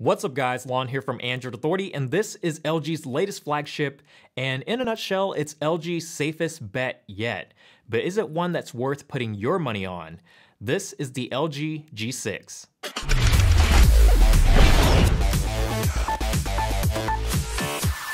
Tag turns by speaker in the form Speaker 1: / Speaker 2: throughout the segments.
Speaker 1: What's up guys, Lon here from Android Authority, and this is LG's latest flagship, and in a nutshell, it's LG's safest bet yet. But is it one that's worth putting your money on? This is the LG G6.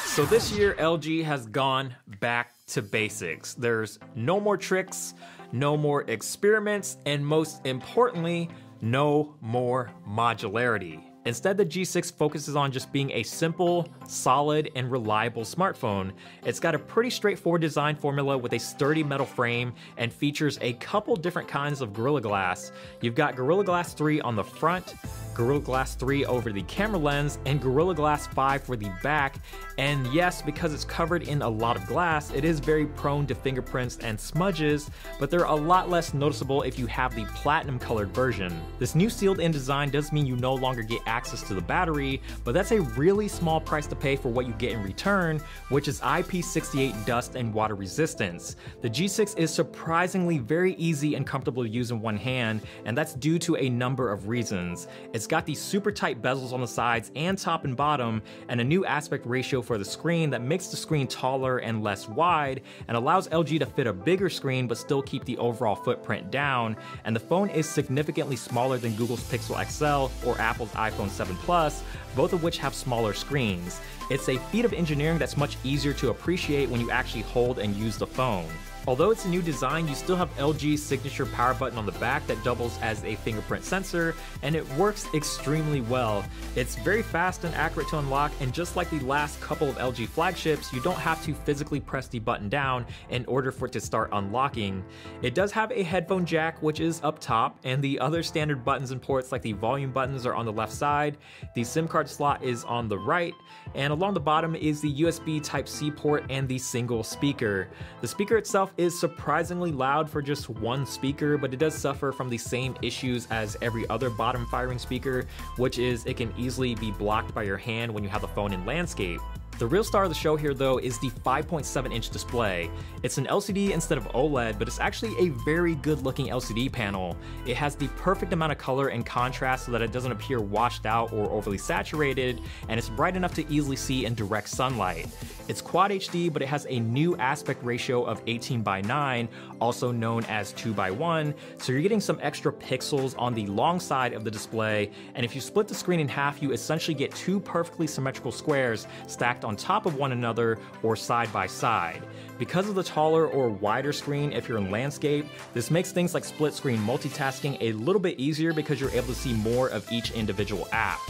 Speaker 1: So this year, LG has gone back to basics. There's no more tricks, no more experiments, and most importantly, no more modularity. Instead, the G6 focuses on just being a simple, solid, and reliable smartphone. It's got a pretty straightforward design formula with a sturdy metal frame and features a couple different kinds of Gorilla Glass. You've got Gorilla Glass 3 on the front, Gorilla Glass 3 over the camera lens, and Gorilla Glass 5 for the back. And yes, because it's covered in a lot of glass, it is very prone to fingerprints and smudges, but they're a lot less noticeable if you have the platinum colored version. This new sealed-in design does mean you no longer get access to the battery, but that's a really small price to pay for what you get in return, which is IP68 dust and water resistance. The G6 is surprisingly very easy and comfortable to use in one hand, and that's due to a number of reasons. It's got these super tight bezels on the sides and top and bottom, and a new aspect ratio for the screen that makes the screen taller and less wide, and allows LG to fit a bigger screen but still keep the overall footprint down. And the phone is significantly smaller than Google's Pixel XL or Apple's iPhone 7 Plus, both of which have smaller screens. It's a feat of engineering that's much easier to appreciate when you actually hold and use the phone. Although it's a new design, you still have LG's signature power button on the back that doubles as a fingerprint sensor, and it works extremely well. It's very fast and accurate to unlock, and just like the last couple of LG flagships, you don't have to physically press the button down in order for it to start unlocking. It does have a headphone jack, which is up top, and the other standard buttons and ports like the volume buttons are on the left side. The SIM card slot is on the right, and along the bottom is the USB Type-C port and the single speaker. The speaker itself is surprisingly loud for just one speaker, but it does suffer from the same issues as every other bottom firing speaker, which is it can easily be blocked by your hand when you have the phone in landscape. The real star of the show here though is the 5.7-inch display. It's an LCD instead of OLED, but it's actually a very good looking LCD panel. It has the perfect amount of color and contrast so that it doesn't appear washed out or overly saturated, and it's bright enough to easily see in direct sunlight. It's Quad HD, but it has a new aspect ratio of 18:9, also known as 2:1, so you're getting some extra pixels on the long side of the display, and if you split the screen in half, you essentially get two perfectly symmetrical squares stacked on top of one another or side by side. Because of the taller or wider screen if you're in landscape, this makes things like split screen multitasking a little bit easier because you're able to see more of each individual app.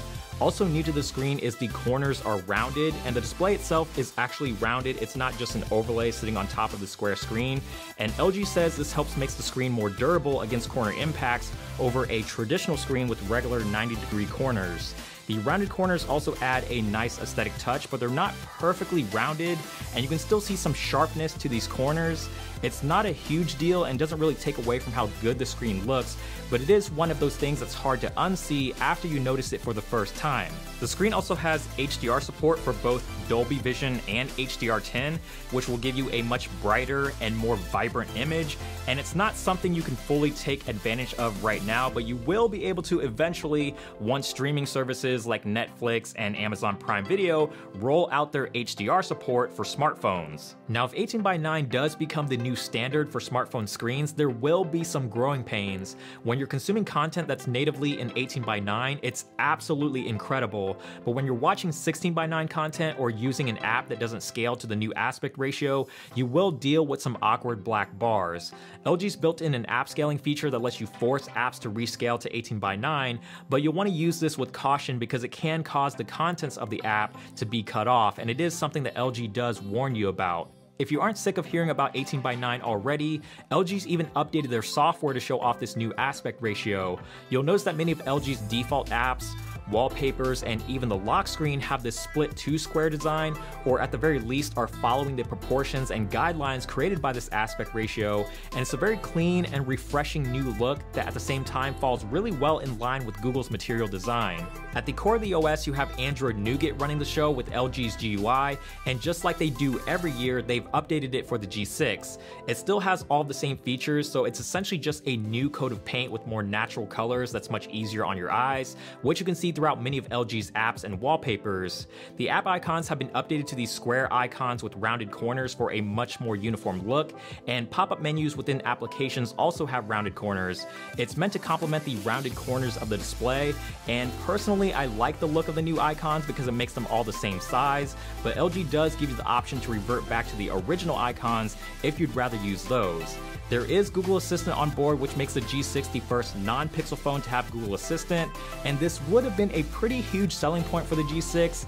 Speaker 1: Also new to the screen is the corners are rounded, and the display itself is actually rounded. It's not just an overlay sitting on top of the square screen, and LG says this helps make the screen more durable against corner impacts over a traditional screen with regular 90-degree corners. The rounded corners also add a nice aesthetic touch, but they're not perfectly rounded, and you can still see some sharpness to these corners. It's not a huge deal and doesn't really take away from how good the screen looks, but it is one of those things that's hard to unsee after you notice it for the first time. The screen also has HDR support for both Dolby Vision and HDR10, which will give you a much brighter and more vibrant image, and it's not something you can fully take advantage of right now, but you will be able to eventually once streaming services like Netflix and Amazon Prime Video roll out their HDR support for smartphones. Now, if 18:9 does become the new standard for smartphone screens, there will be some growing pains. When you're consuming content that's natively in 18:9, it's absolutely incredible, but when you're watching 16:9 content or using an app that doesn't scale to the new aspect ratio, you will deal with some awkward black bars. LG's built in an app scaling feature that lets you force apps to rescale to 18:9, but you'll want to use this with caution because it can cause the contents of the app to be cut off, and it is something that LG does warn you about. If you aren't sick of hearing about 18:9 already, LG's even updated their software to show off this new aspect ratio. You'll notice that many of LG's default apps, wallpapers, and even the lock screen have this split two-square design, or at the very least are following the proportions and guidelines created by this aspect ratio, and it's a very clean and refreshing new look that at the same time falls really well in line with Google's material design. At the core of the OS, you have Android Nougat running the show with LG's GUI, and just like they do every year, they've updated it for the G6. It still has all the same features, so it's essentially just a new coat of paint with more natural colors that's much easier on your eyes, which you can see through throughout many of LG's apps and wallpapers. The app icons have been updated to these square icons with rounded corners for a much more uniform look, and pop-up menus within applications also have rounded corners. It's meant to complement the rounded corners of the display, and personally I like the look of the new icons because it makes them all the same size, but LG does give you the option to revert back to the original icons if you'd rather use those. There is Google Assistant on board, which makes the G6 the first non-Pixel phone to have Google Assistant, and this would have been a pretty huge selling point for the G6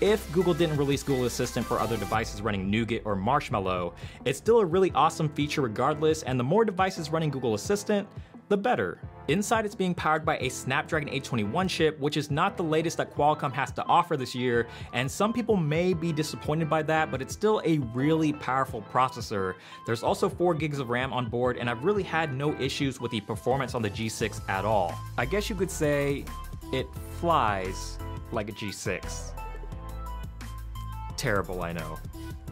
Speaker 1: if Google didn't release Google Assistant for other devices running Nougat or Marshmallow. It's still a really awesome feature regardless, and the more devices running Google Assistant, the better. Inside, it's being powered by a Snapdragon 821 chip, which is not the latest that Qualcomm has to offer this year, and some people may be disappointed by that, but it's still a really powerful processor. There's also 4 gigs of RAM on board, and I've really had no issues with the performance on the G6 at all. I guess you could say it flies like a G6. Terrible, I know.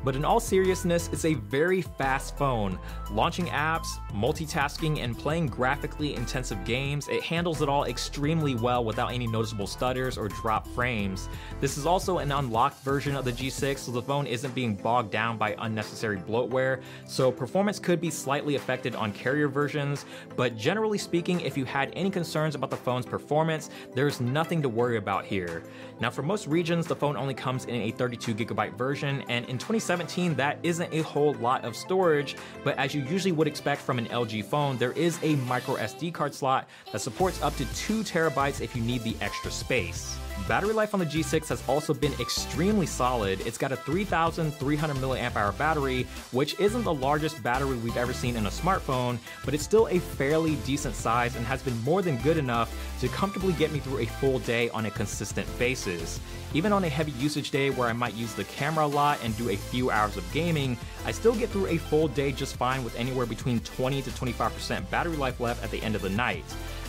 Speaker 1: But in all seriousness, it's a very fast phone. Launching apps, multitasking, and playing graphically intensive games, it handles it all extremely well without any noticeable stutters or drop frames. This is also an unlocked version of the G6, so the phone isn't being bogged down by unnecessary bloatware, so performance could be slightly affected on carrier versions, but generally speaking, if you had any concerns about the phone's performance, there's nothing to worry about here. Now for most regions, the phone only comes in a 32GB version, and in 2017, that isn't a whole lot of storage, but as you usually would expect from an LG phone, there is a micro SD card slot that supports up to 2 terabytes if you need the extra space. Battery life on the G6 has also been extremely solid. It's got a 3,300 mAh battery, which isn't the largest battery we've ever seen in a smartphone, but it's still a fairly decent size and has been more than good enough to comfortably get me through a full day on a consistent basis. Even on a heavy usage day where I might use the camera a lot and do a few hours of gaming, I still get through a full day just fine with anywhere between 20 to 25% battery life left at the end of the night.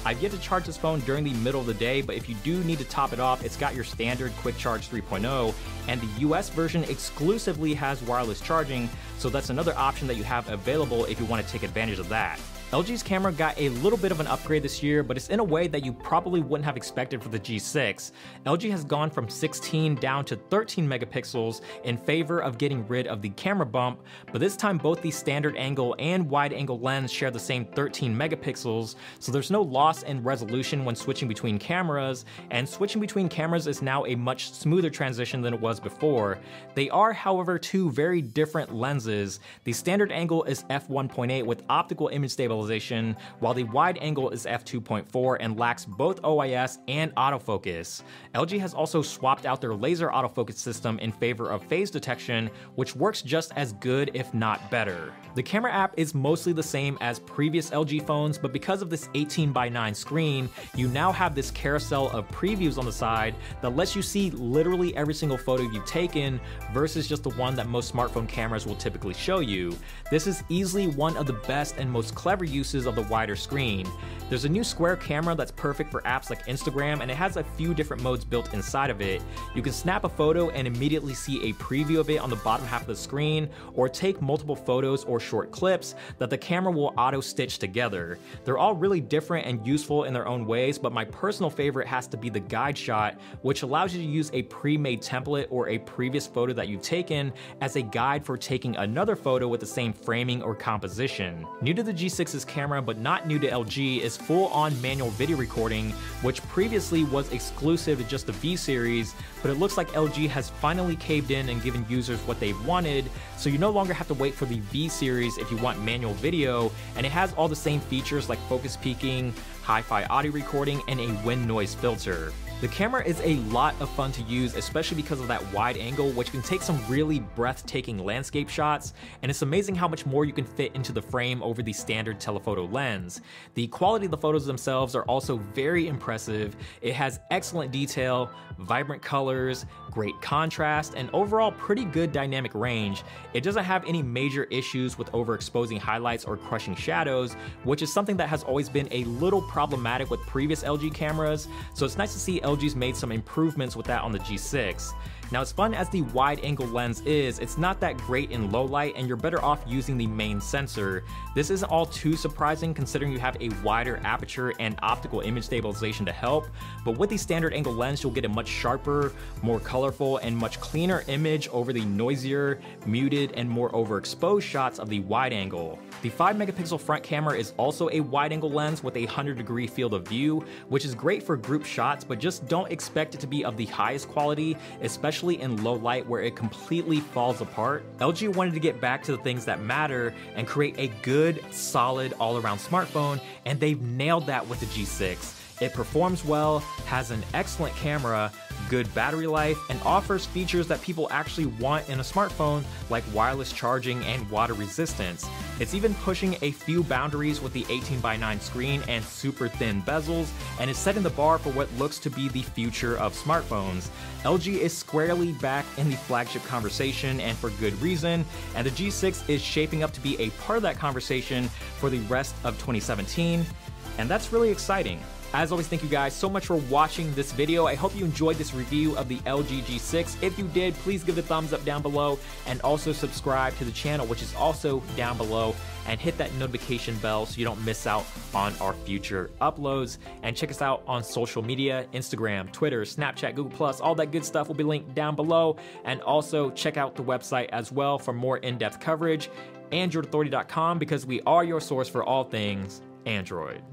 Speaker 1: I've yet to charge this phone during the middle of the day, but if you do need to top it off, it's got your standard Quick Charge 3.0, and the US version exclusively has wireless charging, so that's another option that you have available if you want to take advantage of that. LG's camera got a little bit of an upgrade this year, but it's in a way that you probably wouldn't have expected for the G6. LG has gone from 16 down to 13 megapixels in favor of getting rid of the camera bump, but this time both the standard angle and wide angle lens share the same 13 megapixels, so there's no loss in resolution when switching between cameras, and switching between cameras is now a much smoother transition than it was before. They are, however, 2 very different lenses. The standard angle is f1.8 with optical image stabilization, while the wide angle is f2.4 and lacks both OIS and autofocus. LG has also swapped out their laser autofocus system in favor of phase detection, which works just as good if not better. The camera app is mostly the same as previous LG phones, but because of this 18:9 screen, you now have this carousel of previews on the side that lets you see literally every single photo you've taken versus just the one that most smartphone cameras will typically show you. This is easily one of the best and most clever uses of the wider screen. There's a new square camera that's perfect for apps like Instagram, and it has a few different modes built inside of it. You can snap a photo and immediately see a preview of it on the bottom half of the screen, or take multiple photos or short clips that the camera will auto-stitch together. They're all really different and useful in their own ways, but my personal favorite has to be the guide shot, which allows you to use a pre-made template or a previous photo that you've taken as a guide for taking another photo with the same framing or composition. New to the G6's camera, but not new to LG, is full-on manual video recording, which previously was exclusive to just the V series, but it looks like LG has finally caved in and given users what they've wanted, so you no longer have to wait for the V series if you want manual video, and it has all the same features like focus peaking, hi-fi audio recording, and a wind noise filter. The camera is a lot of fun to use, especially because of that wide angle, which can take some really breathtaking landscape shots, and it's amazing how much more you can fit into the frame over the standard telephoto lens. The quality of the photos themselves are also very impressive. It has excellent detail, vibrant colors, great contrast, and overall pretty good dynamic range. It doesn't have any major issues with overexposing highlights or crushing shadows, which is something that has always been a little problematic with previous LG cameras, so it's nice to see LG's made some improvements with that on the G6. Now, as fun as the wide-angle lens is, it's not that great in low light, and you're better off using the main sensor. This isn't all too surprising considering you have a wider aperture and optical image stabilization to help, but with the standard angle lens, you'll get a much sharper, more colorful, and much cleaner image over the noisier, muted, and more overexposed shots of the wide angle. The 5-megapixel front camera is also a wide-angle lens with a 100-degree field of view, which is great for group shots, but just don't expect it to be of the highest quality, especially in low light where it completely falls apart. LG wanted to get back to the things that matter and create a good, solid, all-around smartphone, and they've nailed that with the G6. It performs well, has an excellent camera, good battery life, and offers features that people actually want in a smartphone like wireless charging and water resistance. It's even pushing a few boundaries with the 18:9 screen and super thin bezels, and is setting the bar for what looks to be the future of smartphones. LG is squarely back in the flagship conversation, and for good reason, and the G6 is shaping up to be a part of that conversation for the rest of 2017, and that's really exciting. As always, thank you guys so much for watching this video. I hope you enjoyed this review of the LG G6. If you did, please give the thumbs up down below, and also subscribe to the channel, which is also down below, and hit that notification bell so you don't miss out on our future uploads. And check us out on social media, Instagram, Twitter, Snapchat, Google+, all that good stuff will be linked down below. And also check out the website as well for more in-depth coverage, AndroidAuthority.com, because we are your source for all things Android.